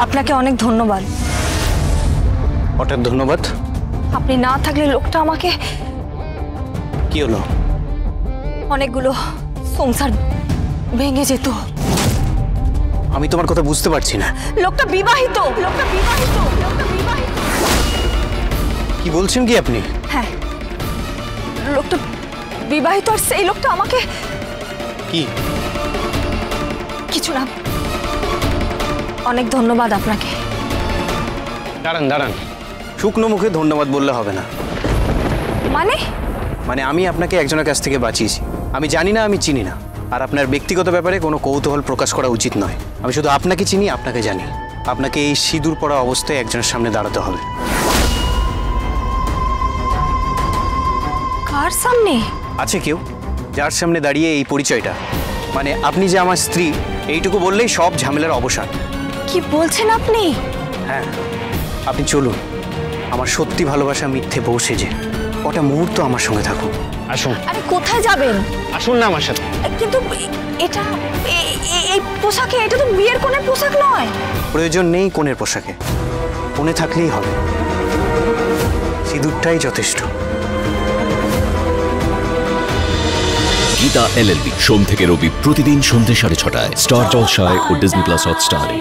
আপনাকে অনেক ধন্যবাদ। হঠাৎ ধন্যবাদ? আপনি না থাকলে লোকটা আমাকে কি হলো? অনেকগুলো সংসার ভেঙে যেত। আমি তোমার কথা বুঝতে পারছি না। লোকটা বিবাহিত, লোকটা বিবাহিত, লোকটা বিবাহিত। কি বলছেন কি আপনি? হ্যাঁ, লোকটা বিবাহিত আর সেই লোকটা আমাকে কি? কিছু না। অনেক ধন্যবাদ আপনাকে। দাঁড়ান দাঁড়ান, শুকনো মুখে ধন্যবাদ বললে হবে না। মানে আমি আপনাকে একজনের কাছ থেকে বাঁচিয়েছি। আমি জানি না, আমি চিনি না, আর আপনার ব্যক্তিগত ব্যাপারে কোনো কৌতূহল প্রকাশ করা উচিত নয়। আমি শুধু আপনাকে চিনি, আপনাকে জানি। আপনাকে এই সিঁদুর পরা অবস্থায় একজনের সামনে দাঁড়াতে হবে। কার সামনে? আছে কেউ যার সামনে দাঁড়িয়ে এই পরিচয়টা, মানে আপনি যে আমার স্ত্রী, এইটুকু বললেই সব ঝামেলার অবসান। কি বলছেন আপনি? হ্যাঁ, আপনি চলুন। আমার সত্যি ভালোবাসা মিথ্যে বউ সেজে ওটা মুহূর্ত আমার সঙ্গে থাকুন। আসুন। আরে কোথায় যাবেন? আসুন না আমার সাথে। কিন্তু এটা এই পোশাকে, এটা তো বিয়ের কোণের পোশাক নয়। প্রয়োজন নেই কোণের পোশাকে, কোণে থাকলেই হবে। সিঁদুরটাই যথেষ্ট। গীতা LLB সোম থেকে রবি প্রতিদিন সন্ধ্যে 6:30টায় স্টার জলসায় ও ডিজনি প্লাস হটস্টারে।